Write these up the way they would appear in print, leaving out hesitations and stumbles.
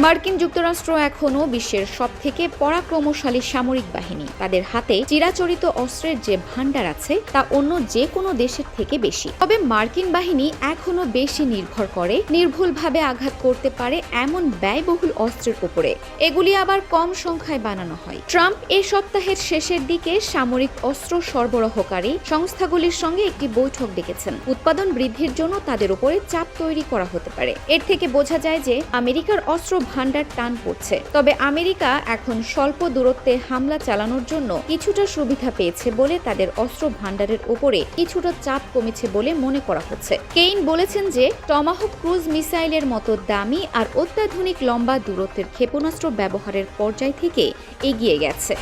মার্কিন যুক্তরাষ্ট্র এখনও বিশ্বের সবথেকে পরাক্রমশালী সামরিক বাহিনী। তাদের হাতে চিরাচরিত অস্ত্রের যে ভাণ্ডার আছে তা অন্য যে কোনো দেশের থেকে বেশি। তবে মার্কিন বাহিনী এখনও বেশি নির্ভর করে নির্ভুলভাবে আঘাত করতে পারে এমন ব্যয়বহুল অস্ত্রের উপরে। এগুলি আবার কম সংখ্যায় বানানো হয়। ট্রাম্প এই সপ্তাহের শেষের দিকে সামরিক অস্ত্র সরবরাহকারী সংস্থাগুলির সঙ্গে একটি বৈঠক ডেকেছেন। উৎপাদন বৃদ্ধির জন্য তাদের উপরে চাপ তৈরি করা হতে পারে। এর থেকে বোঝা যায় যে আমেরিকার অস্ত্র ভাণ্ডার টান পড়ছে। তবে আমেরিকা এখন স্বল্প দূরত্বে হামলা চালানোর জন্য কিছুটা সুবিধা পেয়েছে বলে তাদের অস্ত্র ভাণ্ডারের উপরে কিছুটা চাপ কমেছে বলে মনে করা হচ্ছে। কেইন বলেছেন যে টমাহক ক্রুজ মিসাইলের মতো দামি আর অত্যাধুনিক লম্বা দূরত্বের ক্ষেপণাস্ত্র ব্যবহারের পর্যায় থেকে এগিয়ে গেছে।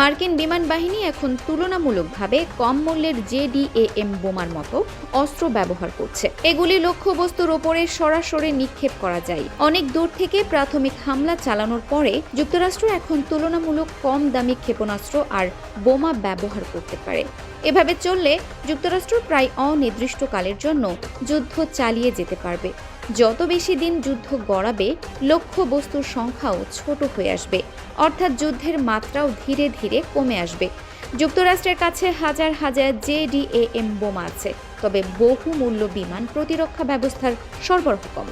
মার্কিন বিমান বাহিনী এখন তুলনামূলকভাবে কম মূল্যের JDAM বোমার মতো অস্ত্র ব্যবহার করছে। এগুলি লক্ষ্যবস্তুর ওপরে সরাসরি নিক্ষেপ করা যায়। অনেক দূর থেকে প্রাথমিক হামলা চালানোর পরে যুক্তরাষ্ট্র এখন তুলনামূলক কম দামি ক্ষেপণাস্ত্র আর বোমা ব্যবহার করতে পারে। এভাবে চললে যুক্তরাষ্ট্র প্রায় অনির্দিষ্টকালের জন্য যুদ্ধ চালিয়ে যেতে পারবে। যত বেশি দিন যুদ্ধ গড়াবে লক্ষ্যবস্তুর সংখ্যাও ছোট হয়ে আসবে, অর্থাৎ যুদ্ধের মাত্রাও ধীরে ধীরে কমে আসবে। যুক্তরাষ্ট্রের কাছে হাজার হাজার JDAM বোমা আছে, তবে বহুমূল্য বিমান প্রতিরক্ষা ব্যবস্থার সরবরাহ কম।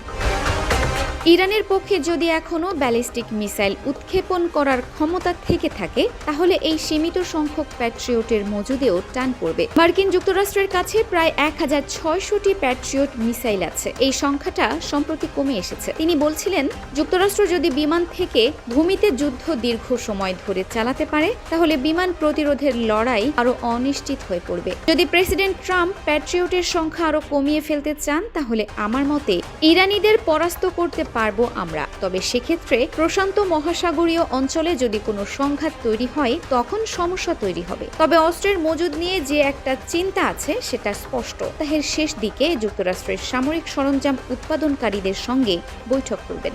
ইরানের পক্ষে যদি এখনও ব্যালিস্টিক মিসাইল উৎক্ষেপণ করার ক্ষমতা থেকে থাকে, তাহলে এই সীমিত সংখ্যক প্যাট্রিয়টের মজুদেও টান পড়বে। মার্কিন যুক্তরাষ্ট্রের কাছে প্রায় 1600টি প্যাট্রিয়ট মিসাইল আছে। এই সংখ্যাটা সম্প্রতি কমে এসেছে। তিনি বলছিলেন, যুক্তরাষ্ট্র যদি বিমান থেকে ভূমিতে যুদ্ধ দীর্ঘ সময় ধরে চালাতে পারে, তাহলে বিমান প্রতিরোধের লড়াই আরও অনিশ্চিত হয়ে পড়বে। যদি প্রেসিডেন্ট ট্রাম্প প্যাট্রিয়টের সংখ্যা আরও কমিয়ে ফেলতে চান, তাহলে আমার মতে ইরানিদের পরাস্ত করতে পারবো আমরা। তবে সেক্ষেত্রে প্রশান্ত মহাসাগরীয় অঞ্চলে যদি কোনো সংঘাত তৈরি হয়, তখন সমস্যা তৈরি হবে। তবে অস্ত্রের মজুদ নিয়ে যে একটা চিন্তা আছে সেটা স্পষ্ট। সপ্তাহের শেষ দিকে যুক্তরাষ্ট্রের সামরিক সরঞ্জাম উৎপাদনকারীদের সঙ্গে বৈঠক করবেন।